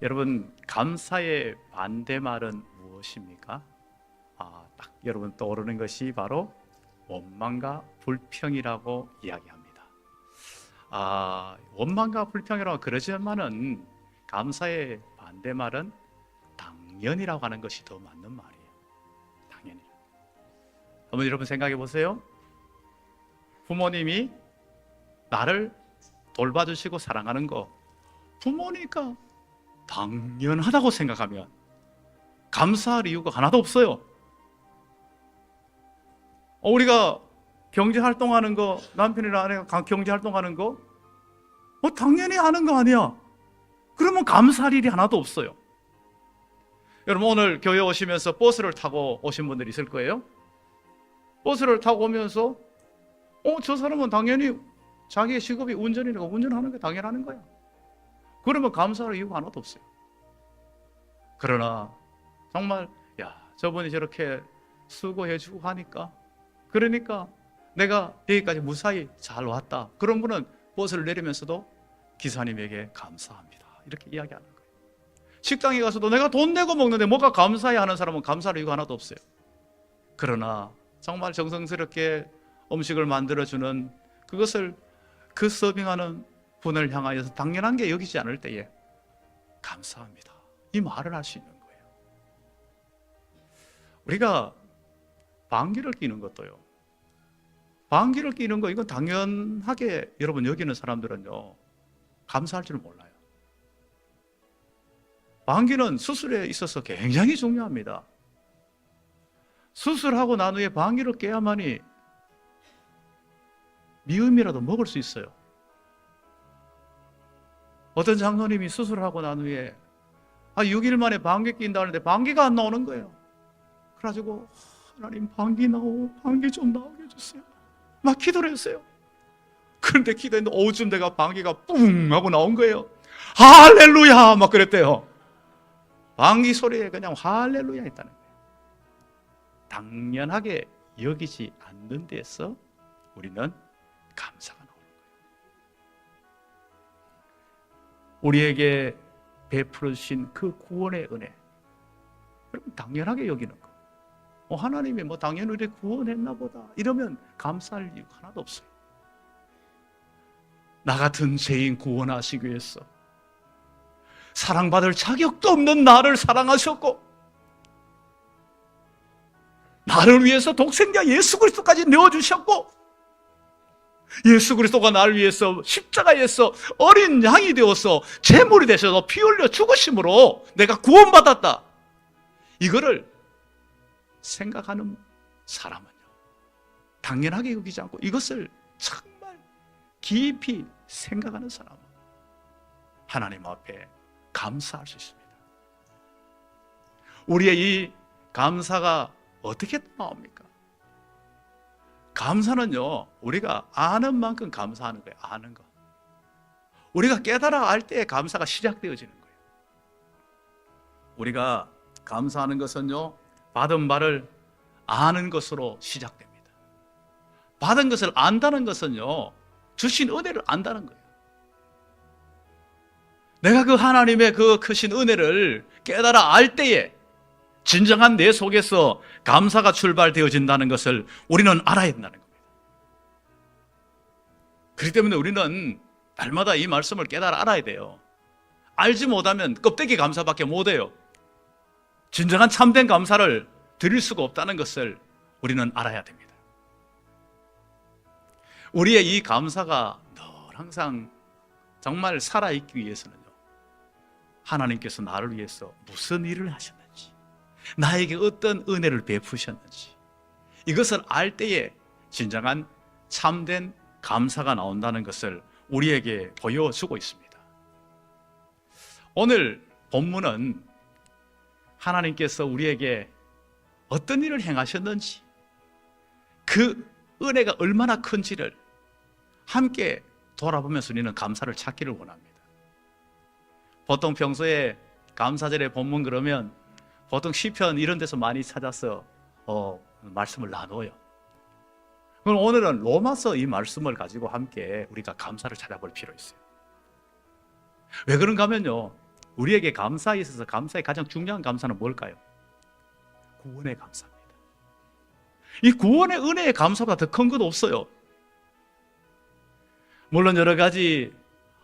여러분, 감사의 반대말은 무엇입니까? 딱 여러분 떠오르는 것이 바로 원망과 불평이라고 이야기합니다. 원망과 불평이라고 그러지만은 감사의 반대말은 당연이라고 하는 것이 더 맞는 말이에요. 당연히. 한번 여러분 생각해 보세요. 부모님이 나를 돌봐주시고 사랑하는 거 부모니까 당연하다고 생각하면 감사할 이유가 하나도 없어요. 우리가 경제활동하는 거, 남편이랑 아내가 경제활동하는 거 당연히 하는 거 아니야. 그러면 감사할 일이 하나도 없어요. 여러분, 오늘 교회 오시면서 버스를 타고 오신 분들이 있을 거예요. 버스를 타고 오면서 저 사람은 당연히 자기의 직업이 운전이니까 운전하는 게 당연하는 거야. 그러면 감사할 이유가 하나도 없어요. 그러나 정말 저분이 저렇게 수고해주고 하니까, 그러니까 내가 여기까지 무사히 잘 왔다. 그런 분은 버스를 내리면서도 기사님에게 감사합니다, 이렇게 이야기하는 거예요. 식당에 가서도 내가 돈 내고 먹는데 뭐가 감사해 하는 사람은 감사할 이유가 하나도 없어요. 그러나 정말 정성스럽게 음식을 만들어주는 그것을 그 서빙하는 분을 향하여서 당연한 게 여기지 않을 때에 감사합니다, 이 말을 할 수 있는 거예요. 우리가 방귀를 뀌는 것도요, 방귀를 뀌는 거 이건 당연하게 여러분 여기는 사람들은요 감사할 줄 몰라요. 방귀는 수술에 있어서 굉장히 중요합니다. 수술하고 난 후에 방귀를 뀌어야만이 미음이라도 먹을 수 있어요. 어떤 장로님이 수술하고 난 후에 6일 만에 방귀 낀다는데 방귀가 안 나오는 거예요. 그래가지고 하나님 방귀 좀 나오게 해주세요, 막 기도를 했어요. 그런데 기도했는데 오후쯤 돼가 방귀가 뿡 하고 나온 거예요. 할렐루야 막 그랬대요. 방귀 소리에 그냥 할렐루야 했다는 거예요. 당연하게 여기지 않는 데서 우리는 감사가 나오는 거예요. 우리에게 베풀어 주신 그 구원의 은혜, 여러분 당연하게 여기는 거. 하나님이 당연히 우리 구원했나 보다 이러면 감사할 이유가 하나도 없어요. 나 같은 죄인 구원하시기 위해서 사랑받을 자격도 없는 나를 사랑하셨고, 나를 위해서 독생자 예수 그리스도까지 내어주셨고, 예수 그리스도가 나를 위해서 십자가에서 어린 양이 되어서 제물이 되셔서 피 흘려 죽으심으로 내가 구원받았다, 이거를 생각하는 사람은요 당연하게 여기지 않고 이것을 정말 깊이 생각하는 사람은 하나님 앞에 감사할 수 있습니다. 우리의 이 감사가 어떻게 나옵니까? 감사는요 우리가 아는 만큼 감사하는 거예요. 아는 거, 우리가 깨달아 알 때 감사가 시작되어지는 거예요. 우리가 감사하는 것은요 받은 바를 아는 것으로 시작됩니다. 받은 것을 안다는 것은요 주신 은혜를 안다는 거예요. 내가 그 하나님의 그 크신 은혜를 깨달아 알 때에 진정한 내 속에서 감사가 출발되어진다는 것을 우리는 알아야 된다는 겁니다. 그렇기 때문에 우리는 날마다 이 말씀을 깨달아 알아야 돼요. 알지 못하면 껍데기 감사밖에 못해요. 진정한 참된 감사를 드릴 수가 없다는 것을 우리는 알아야 됩니다. 우리의 이 감사가 늘 항상 정말 살아있기 위해서는요 하나님께서 나를 위해서 무슨 일을 하셨는지, 나에게 어떤 은혜를 베푸셨는지, 이것을 알 때에 진정한 참된 감사가 나온다는 것을 우리에게 보여주고 있습니다. 오늘 본문은 하나님께서 우리에게 어떤 일을 행하셨는지, 그 은혜가 얼마나 큰지를 함께 돌아보면서 우리는 감사를 찾기를 원합니다. 보통 평소에 감사절에 본문 그러면 보통 시편 이런 데서 많이 찾아서 말씀을 나눠요. 그럼 오늘은 로마서 이 말씀을 가지고 함께 우리가 감사를 찾아볼 필요 있어요. 왜 그런가 하면요 우리에게 감사에 있어서 감사의 가장 중요한 감사는 뭘까요? 구원의 감사입니다. 이 구원의 은혜의 감사보다 더 큰 것 없어요. 물론 여러 가지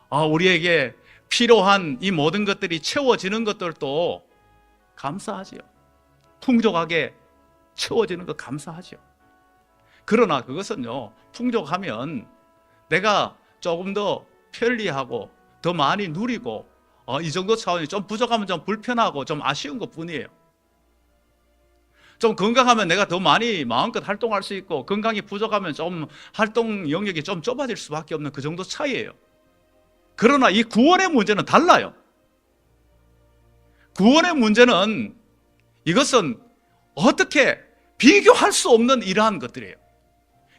우리에게 필요한 이 모든 것들이 채워지는 것들도 감사하지요. 풍족하게 채워지는 것 감사하죠. 그러나 그것은요, 풍족하면 내가 조금 더 편리하고 더 많이 누리고 이 정도 차원이 좀 부족하면 좀 불편하고 좀 아쉬운 것 뿐이에요. 좀 건강하면 내가 더 많이 마음껏 활동할 수 있고, 건강이 부족하면 좀 활동 영역이 좀 좁아질 수밖에 없는 그 정도 차이예요. 그러나 이 구원의 문제는 달라요. 구원의 문제는 이것은 어떻게 비교할 수 없는 이러한 것들이에요.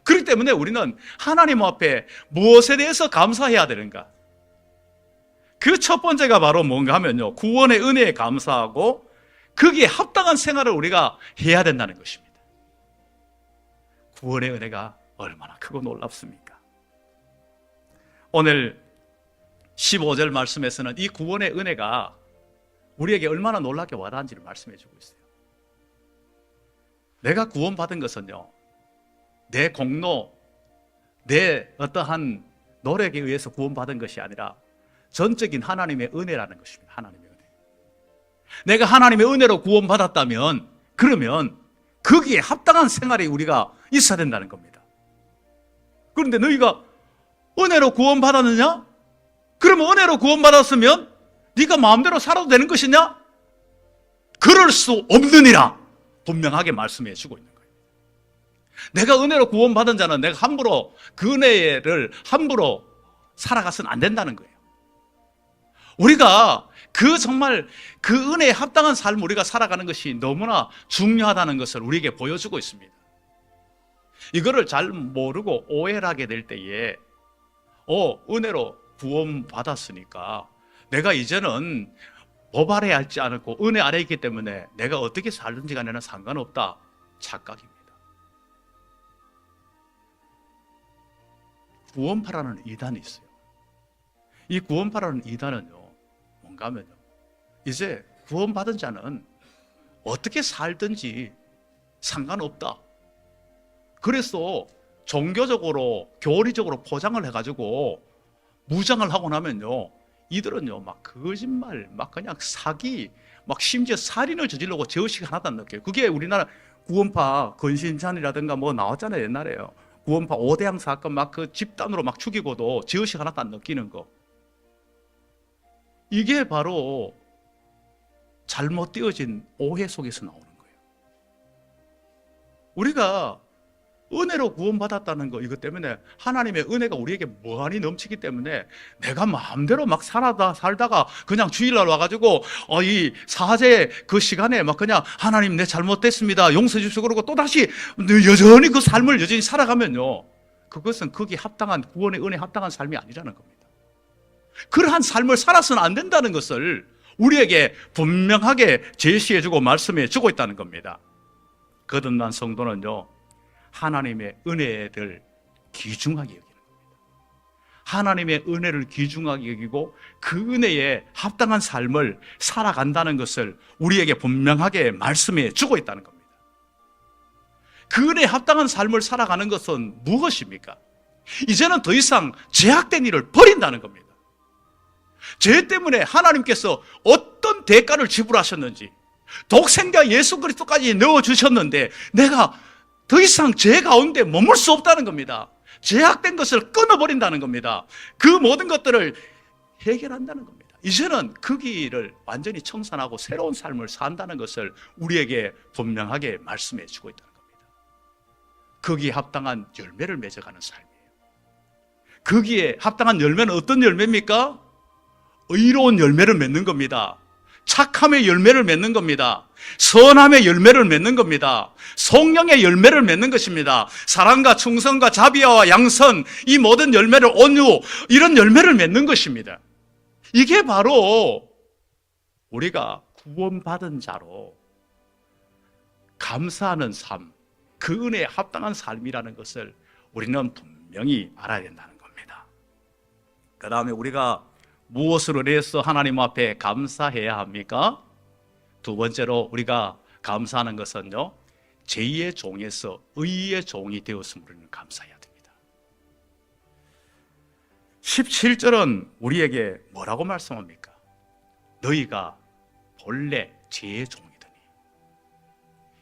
그렇기 때문에 우리는 하나님 앞에 무엇에 대해서 감사해야 되는가? 그 첫 번째가 바로 뭔가 하면요, 구원의 은혜에 감사하고 거기에 합당한 생활을 우리가 해야 된다는 것입니다. 구원의 은혜가 얼마나 크고 놀랍습니까? 오늘 15절 말씀에서는 이 구원의 은혜가 우리에게 얼마나 놀랍게 와닿은지를 말씀해 주고 있어요. 내가 구원받은 것은요, 내 공로, 내 어떠한 노력에 의해서 구원받은 것이 아니라 전적인 하나님의 은혜라는 것입니다. 하나님의 은혜. 내가 하나님의 은혜로 구원받았다면, 그러면 거기에 합당한 생활이 우리가 있어야 된다는 겁니다. 그런데 너희가 은혜로 구원받았느냐? 그러면 은혜로 구원받았으면 네가 마음대로 살아도 되는 것이냐? 그럴 수 없느니라 분명하게 말씀해 주고 있는 거예요. 내가 은혜로 구원받은 자는 내가 함부로 그 은혜를 함부로 살아가서는 안 된다는 거예요. 우리가 정말 그 은혜에 합당한 삶을 우리가 살아가는 것이 너무나 중요하다는 것을 우리에게 보여주고 있습니다. 이거를 잘 모르고 오해를 하게 될 때에 은혜로 구원받았으니까 내가 이제는 법 아래 있지 않고 은혜 아래 있기 때문에 내가 어떻게 살든지 간에는 상관없다. 착각입니다. 구원파라는 이단이 있어요. 이 구원파라는 이단은요, 뭔가 하면요, 이제 구원받은 자는 어떻게 살든지 상관없다. 그래서 종교적으로 교리적으로 포장을 해가지고 무장을 하고 나면요, 이들은요 막 거짓말, 막 그냥 사기, 막 심지어 살인을 저지르고 죄의식이 하나도 안 느껴요. 그게 우리나라 구원파 건신찬이라든가 뭐 나왔잖아요. 옛날에요. 구원파 오대양 사건 막 그 집단으로 막 죽이고도 죄의식 하나도 안 느끼는 거. 이게 바로 잘못 띄어진 오해 속에서 나오는 거예요. 우리가 은혜로 구원받았다는 거, 이것 때문에 하나님의 은혜가 우리에게 무한히 넘치기 때문에 내가 마음대로 막 살다가 그냥 주일날 와가지고 이 사제 그 시간에 막 그냥 하나님 내 잘못됐습니다 용서해 주시고 그러고 또다시 여전히 그 삶을 여전히 살아가면요, 그것은 거기에 합당한 구원의 은혜에 합당한 삶이 아니라는 겁니다. 그러한 삶을 살아서는 안 된다는 것을 우리에게 분명하게 제시해주고 말씀해주고 있다는 겁니다. 거듭난 성도는요, 하나님의 은혜를 귀중하게 여기는 겁니다. 하나님의 은혜를 귀중하게 여기고 그 은혜에 합당한 삶을 살아간다는 것을 우리에게 분명하게 말씀해 주고 있다는 겁니다. 그 은혜에 합당한 삶을 살아가는 것은 무엇입니까? 이제는 더 이상 죄악된 일을 버린다는 겁니다. 죄 때문에 하나님께서 어떤 대가를 지불하셨는지, 독생자 예수 그리스도까지 넣어주셨는데 내가 더 이상 죄 가운데 머물 수 없다는 겁니다. 죄악된 것을 끊어버린다는 겁니다. 그 모든 것들을 해결한다는 겁니다. 이제는 그 길을 완전히 청산하고 새로운 삶을 산다는 것을 우리에게 분명하게 말씀해 주고 있다는 겁니다. 거기에 합당한 열매를 맺어가는 삶이에요. 거기에 합당한 열매는 어떤 열매입니까? 의로운 열매를 맺는 겁니다. 착함의 열매를 맺는 겁니다. 선함의 열매를 맺는 겁니다. 성령의 열매를 맺는 것입니다. 사랑과 충성과 자비와 양선, 이 모든 열매를, 온유, 이런 열매를 맺는 것입니다. 이게 바로 우리가 구원받은 자로 감사하는 삶, 그 은혜에 합당한 삶이라는 것을 우리는 분명히 알아야 된다는 겁니다. 그 다음에 우리가 무엇으로 인해서 하나님 앞에 감사해야 합니까? 두 번째로 우리가 감사하는 것은요, 제2의 종에서 의의 종이 되었음으로 감사해야 됩니다. 17절은 우리에게 뭐라고 말씀합니까? 너희가 본래 제2의 종이더니.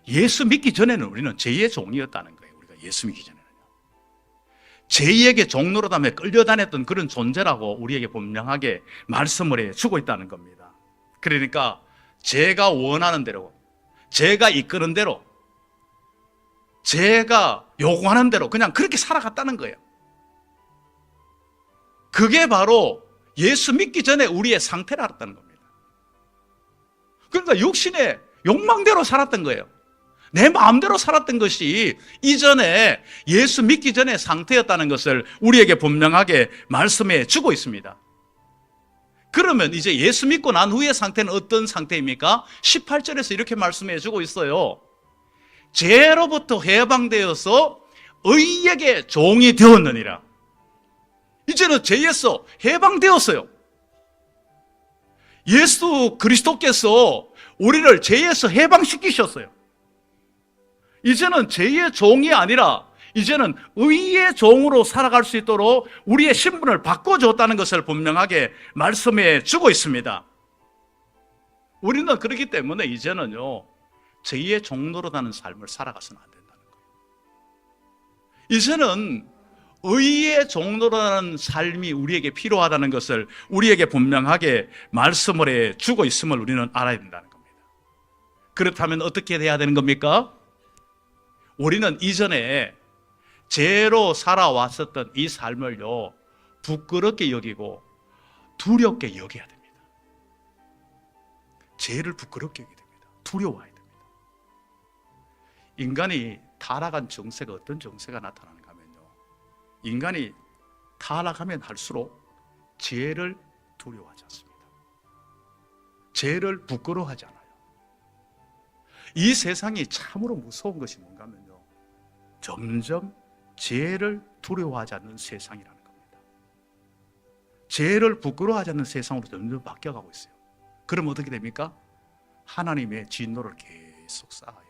예수 믿기 전에는 우리는 제2의 종이었다는 거예요. 우리가 예수 믿기 전에는요. 제2에게 종노릇하며 끌려다녔던 그런 존재라고 우리에게 분명하게 말씀을 해주고 있다는 겁니다. 그러니까 제가 원하는 대로, 제가 이끄는 대로, 제가 요구하는 대로 그냥 그렇게 살아갔다는 거예요. 그게 바로 예수 믿기 전에 우리의 상태를 알았다는 겁니다. 그러니까 육신의 욕망대로 살았던 거예요. 내 마음대로 살았던 것이 이전에 예수 믿기 전의 상태였다는 것을 우리에게 분명하게 말씀해 주고 있습니다. 그러면 이제 예수 믿고 난 후의 상태는 어떤 상태입니까? 18절에서 이렇게 말씀해 주고 있어요. 죄로부터 해방되어서 의에게 종이 되었느니라. 이제는 죄에서 해방되었어요. 예수 그리스도께서 우리를 죄에서 해방시키셨어요. 이제는 죄의 종이 아니라 이제는 의의 종으로 살아갈 수 있도록 우리의 신분을 바꿔줬다는 것을 분명하게 말씀해 주고 있습니다. 우리는 그렇기 때문에 이제는요, 죄의 종로로 가는 삶을 살아가서는 안 된다는 거예요. 이제는 의의 종로라는 삶이 우리에게 필요하다는 것을 우리에게 분명하게 말씀을 해 주고 있음을 우리는 알아야 된다는 겁니다. 그렇다면 어떻게 돼야 되는 겁니까? 우리는 이전에 죄로 살아왔었던 이 삶을요, 부끄럽게 여기고 두렵게 여겨야 됩니다. 죄를 부끄럽게 여겨야 됩니다. 두려워해야 됩니다. 인간이 타락한 정세가 어떤 정세가 나타나는가 하면요, 인간이 타락하면 할수록 죄를 두려워하지 않습니다. 죄를 부끄러워하지 않아요. 이 세상이 참으로 무서운 것이 뭔가 하면요, 점점 죄를 두려워하지 않는 세상이라는 겁니다. 죄를 부끄러워하지 않는 세상으로 점점 바뀌어가고 있어요. 그럼 어떻게 됩니까? 하나님의 진노를 계속 쌓아요.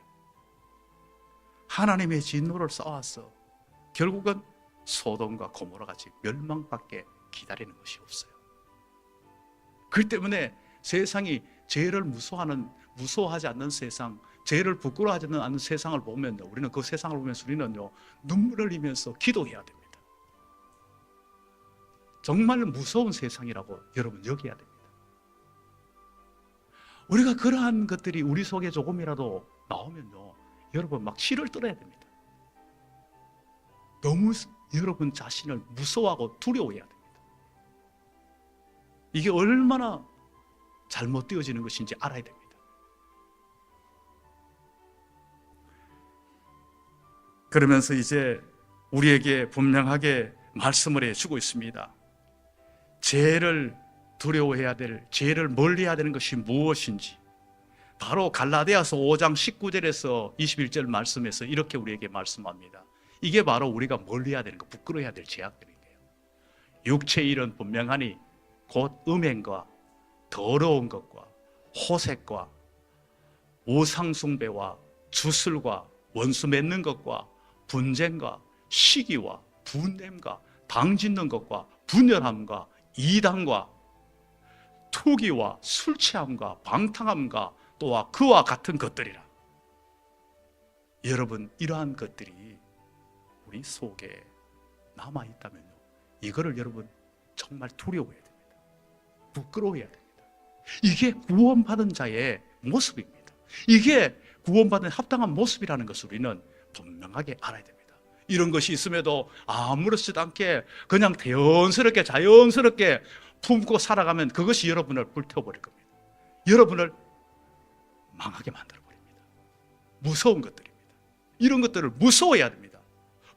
하나님의 진노를 쌓아서 결국은 소돔과 고모라 같이 멸망밖에 기다리는 것이 없어요. 그 때문에 세상이 죄를 무서워하지 않는 세상, 죄를 부끄러워하지 않는 세상을 보면요, 우리는 그 세상을 보면서 우리는요, 눈물을 흘리면서 기도해야 됩니다. 정말 무서운 세상이라고 여러분 여겨야 됩니다. 우리가 그러한 것들이 우리 속에 조금이라도 나오면요, 여러분 막 치를 떨어야 됩니다. 너무 여러분 자신을 무서워하고 두려워해야 됩니다. 이게 얼마나 잘못되어지는 것인지 알아야 됩니다. 그러면서 이제 우리에게 분명하게 말씀을 해주고 있습니다. 죄를 두려워해야 될, 죄를 멀리해야 되는 것이 무엇인지, 바로 갈라디아서 5장 19절에서 21절 말씀에서 이렇게 우리에게 말씀합니다. 이게 바로 우리가 멀리해야 되는 것, 부끄러워해야 될 죄악들인 거예요. 육체의 일은 분명하니 곧 음행과 더러운 것과 호색과 우상숭배와 주술과 원수 맺는 것과 분쟁과 시기와 분냄과 당짓는 것과 분열함과 이단과 투기와 술 취함과 방탕함과 또한 그와 같은 것들이라. 여러분, 이러한 것들이 우리 속에 남아있다면요, 이거를 여러분 정말 두려워해야 됩니다. 부끄러워해야 됩니다. 이게 구원받은 자의 모습입니다. 이게 구원받은 합당한 모습이라는 것을 우리는 분명하게 알아야 됩니다. 이런 것이 있음에도 아무렇지도 않게 그냥 자연스럽게 품고 살아가면 그것이 여러분을 불태워버릴 겁니다. 여러분을 망하게 만들어버립니다. 무서운 것들입니다. 이런 것들을 무서워해야 됩니다.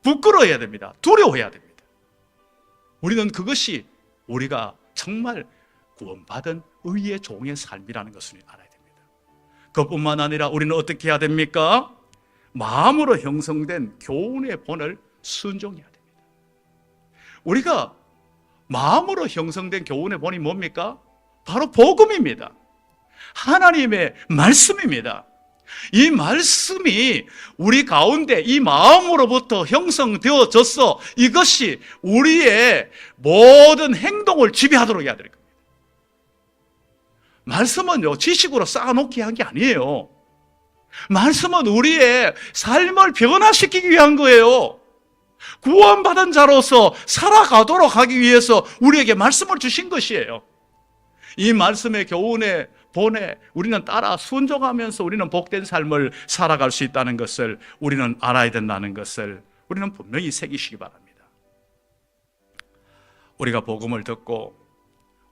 부끄러워해야 됩니다. 두려워해야 됩니다. 우리는 그것이 우리가 정말 구원받은 의의 종의 삶이라는 것을 알아야 됩니다. 그뿐만 아니라 우리는 어떻게 해야 됩니까? 마음으로 형성된 교훈의 본을 순종해야 됩니다. 우리가 마음으로 형성된 교훈의 본이 뭡니까? 바로 복음입니다. 하나님의 말씀입니다. 이 말씀이 우리 가운데 이 마음으로부터 형성되어져서 이것이 우리의 모든 행동을 지배하도록 해야 될 겁니다. 말씀은요, 지식으로 쌓아놓기 한 게 아니에요. 말씀은 우리의 삶을 변화시키기 위한 거예요. 구원받은 자로서 살아가도록 하기 위해서 우리에게 말씀을 주신 것이에요. 이 말씀의 교훈에 본에 우리는 따라 순종하면서 우리는 복된 삶을 살아갈 수 있다는 것을 우리는 알아야 된다는 것을 우리는 분명히 새기시기 바랍니다. 우리가 복음을 듣고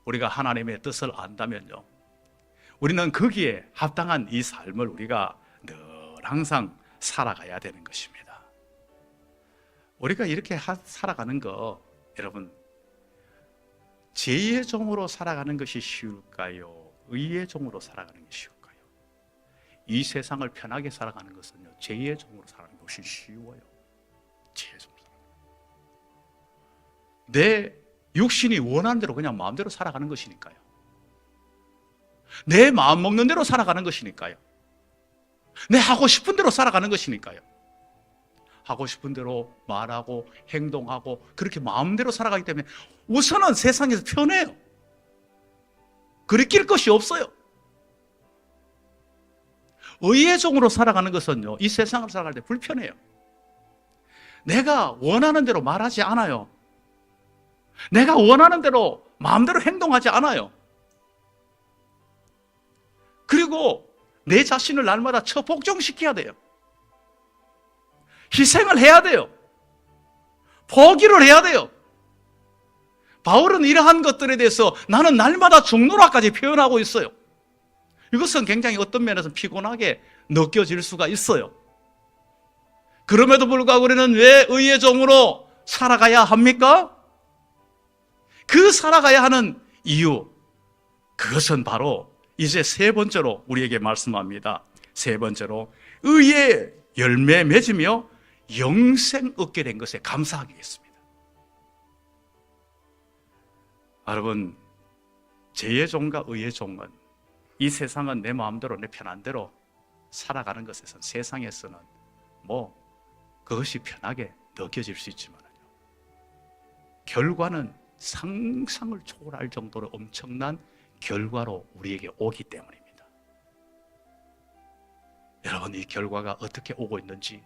우리가 하나님의 뜻을 안다면요, 우리는 거기에 합당한 이 삶을 우리가 늘 항상 살아가야 되는 것입니다. 우리가 이렇게 살아가는 거, 여러분, 죄의 종으로 살아가는 것이 쉬울까요? 의의 종으로 살아가는 게 쉬울까요? 이 세상을 편하게 살아가는 것은요, 죄의 종으로 살아가는 것이 쉬워요. 죄의 종으로 살아가는 내 육신이 원하는 대로 그냥 마음대로 살아가는 것이니까요. 내 마음 먹는 대로 살아가는 것이니까요. 내 하고 싶은 대로 살아가는 것이니까요. 하고 싶은 대로 말하고 행동하고 그렇게 마음대로 살아가기 때문에 우선은 세상에서 편해요. 그리낄 것이 없어요. 의의 종으로 살아가는 것은요, 이 세상을 살아갈 때 불편해요. 내가 원하는 대로 말하지 않아요. 내가 원하는 대로 마음대로 행동하지 않아요. 그리고 내 자신을 날마다 복종시켜야 돼요. 희생을 해야 돼요. 포기를 해야 돼요. 바울은 이러한 것들에 대해서 나는 날마다 죽노라까지 표현하고 있어요. 이것은 굉장히 어떤 면에서 피곤하게 느껴질 수가 있어요. 그럼에도 불구하고 우리는 왜 의의 종으로 살아가야 합니까? 그 살아가야 하는 이유, 그것은 바로 이제 세 번째로 우리에게 말씀합니다. 세 번째로, 의의 열매 맺으며 영생 얻게 된 것에 감사하겠습니다. 여러분, 죄의 종과 의의 종은, 이 세상은 내 마음대로 내 편한대로 살아가는 것에선, 세상에서는 그것이 편하게 느껴질 수 있지만 결과는 상상을 초월할 정도로 엄청난 결과로 우리에게 오기 때문입니다. 여러분, 이 결과가 어떻게 오고 있는지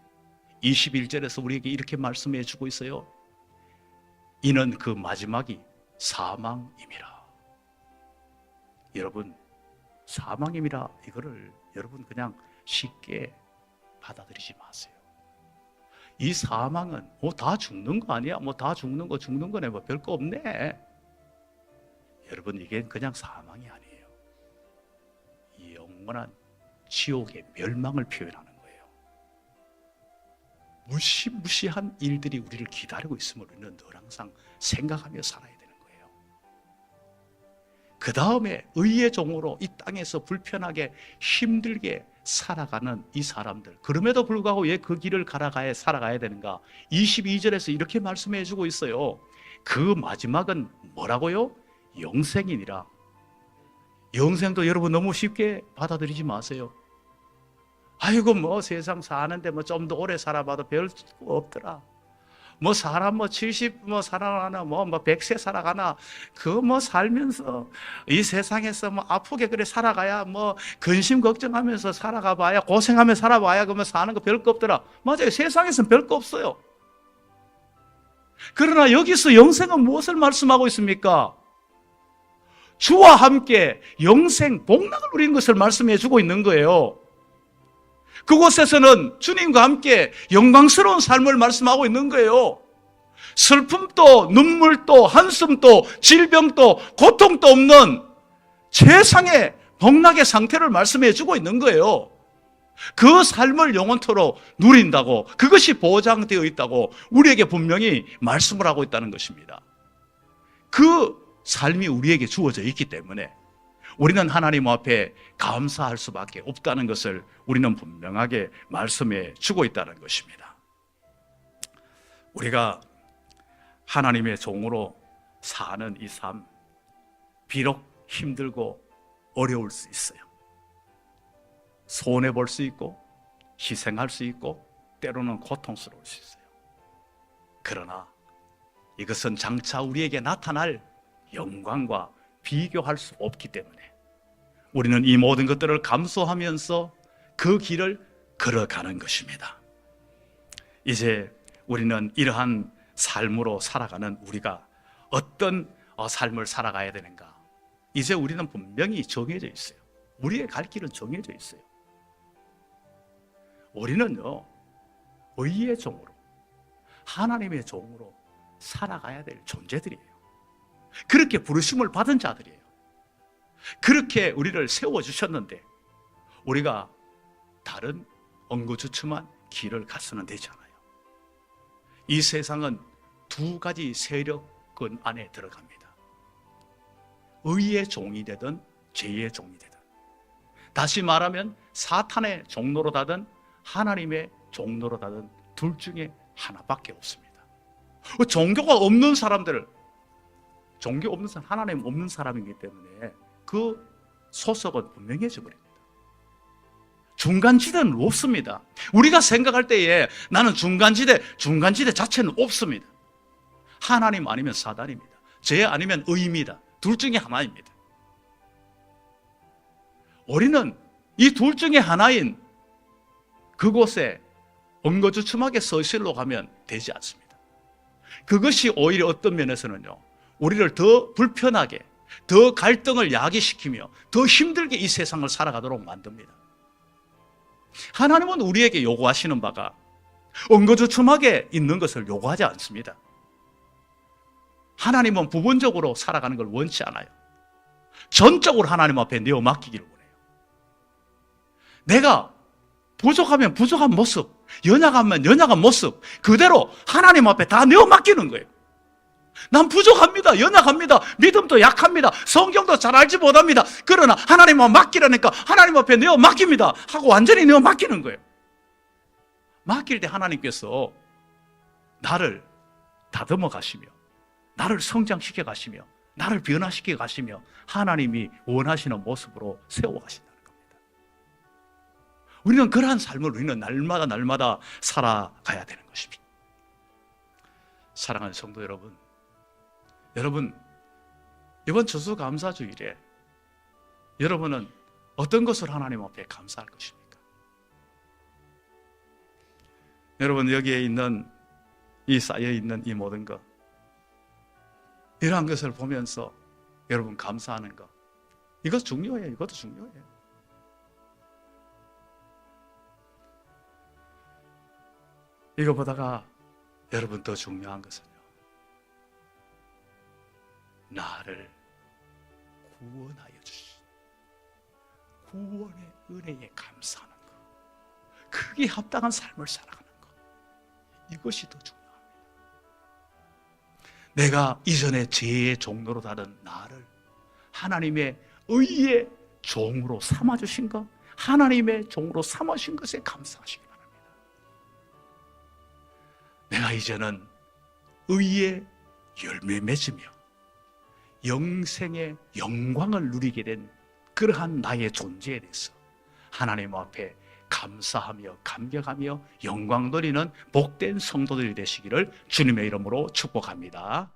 21절에서 우리에게 이렇게 말씀해 주고 있어요. 이는 그 마지막이 사망임이라. 여러분, 사망임이라, 이거를 여러분 그냥 쉽게 받아들이지 마세요. 이 사망은 다 죽는 거 아니야? 다 죽는 거네. 별거 없네. 여러분, 이게 그냥 사망이 아니에요. 이 영원한 지옥의 멸망을 표현하는 거예요. 무시무시한 일들이 우리를 기다리고 있음을 우리는 늘 항상 생각하며 살아야 되는 거예요. 그 다음에 의의 종으로 이 땅에서 불편하게 힘들게 살아가는 이 사람들, 그럼에도 불구하고 왜 그 길을 살아가야 되는가? 22절에서 이렇게 말씀해 주고 있어요. 그 마지막은 뭐라고요? 영생이니라. 영생도 여러분 너무 쉽게 받아들이지 마세요. 아이고, 세상 사는데 좀 더 오래 살아봐도 별 거 없더라. 사람 70 살아가나 100세 살아가나, 살면서 이 세상에서 아프게 그래 살아가야 근심 걱정하면서 살아가 봐야, 고생하며 살아봐야 그러면 사는 거 별거 없더라. 맞아요. 세상에서는 별거 없어요. 그러나 여기서 영생은 무엇을 말씀하고 있습니까? 주와 함께 영생 복락을 누리는 것을 말씀해 주고 있는 거예요. 그곳에서는 주님과 함께 영광스러운 삶을 말씀하고 있는 거예요. 슬픔도 눈물도 한숨도 질병도 고통도 없는 최상의 복락의 상태를 말씀해 주고 있는 거예요. 그 삶을 영원토록 누린다고, 그것이 보장되어 있다고 우리에게 분명히 말씀을 하고 있다는 것입니다. 그 삶이 우리에게 주어져 있기 때문에 우리는 하나님 앞에 감사할 수밖에 없다는 것을 우리는 분명하게 말씀해 주고 있다는 것입니다. 우리가 하나님의 종으로 사는 이 삶, 비록 힘들고 어려울 수 있어요. 손해볼 수 있고 희생할 수 있고 때로는 고통스러울 수 있어요. 그러나 이것은 장차 우리에게 나타날 영광과 비교할 수 없기 때문에 우리는 이 모든 것들을 감수하면서 그 길을 걸어가는 것입니다. 이제 우리는 이러한 삶으로 살아가는 우리가 어떤 삶을 살아가야 되는가? 이제 우리는 분명히 정해져 있어요. 우리의 갈 길은 정해져 있어요. 우리는요, 의의 종으로, 하나님의 종으로 살아가야 될 존재들이에요. 그렇게 부르심을 받은 자들이에요. 그렇게 우리를 세워주셨는데 우리가 다른 엉거주춤한 길을 가서는 되지 않아요. 이 세상은 두 가지 세력권 안에 들어갑니다. 의의 종이 되든 죄의 종이 되든, 다시 말하면 사탄의 종로로 가든 하나님의 종로로 가든 둘 중에 하나밖에 없습니다. 종교가 없는 사람들, 종교 없는 사람, 하나님 없는 사람이기 때문에 그 소속은 분명해져 버립니다. 중간지대는 없습니다. 우리가 생각할 때에 나는 중간지대 자체는 없습니다. 하나님 아니면 사단입니다. 죄 아니면 의입니다. 둘 중에 하나입니다. 우리는 이 둘 중에 하나인 그곳에 엉거주춤하게 서실로 가면 되지 않습니다. 그것이 오히려 어떤 면에서는요, 우리를 더 불편하게, 더 갈등을 야기시키며 더 힘들게 이 세상을 살아가도록 만듭니다. 하나님은 우리에게 요구하시는 바가 엉거주춤하게 있는 것을 요구하지 않습니다. 하나님은 부분적으로 살아가는 걸 원치 않아요. 전적으로 하나님 앞에 내어 맡기기를 원해요. 내가 부족하면 부족한 모습, 연약하면 연약한 모습 그대로 하나님 앞에 다 내어 맡기는 거예요. 난 부족합니다. 연약합니다. 믿음도 약합니다. 성경도 잘 알지 못합니다. 그러나 하나님 앞에 맡기라니까 하나님 앞에 내어 맡깁니다 하고 완전히 내어 맡기는 거예요. 맡길 때 하나님께서 나를 다듬어 가시며 나를 성장시켜 가시며 나를 변화시켜 가시며 하나님이 원하시는 모습으로 세워 가신다는 겁니다. 우리는 그러한 삶을 우리는 날마다 살아가야 되는 것입니다. 사랑하는 성도 여러분, 이번 추수감사주일에 여러분은 어떤 것을 하나님 앞에 감사할 것입니까? 여러분, 여기에 있는 이 쌓여있는 이 모든 것, 이러한 것을 보면서 여러분 감사하는 것, 이것 중요해요. 이것도 중요해요. 이거보다가 여러분 더 중요한 것은요, 나를 구원하여 주신 구원의 은혜에 감사하는 것, 그게 합당한 삶을 살아가는 것, 이것이 더 중요합니다. 내가 이전에 죄의 종로로 다른 나를 하나님의 의의 종으로 삼아주신 것, 하나님의 종으로 삼아주신 것에 감사하시기 바랍니다. 내가 이제는 의의 열매 맺으며 영생의 영광을 누리게 된 그러한 나의 존재에 대해서 하나님 앞에 감사하며 감격하며 영광 돌리는 복된 성도들이 되시기를 주님의 이름으로 축복합니다.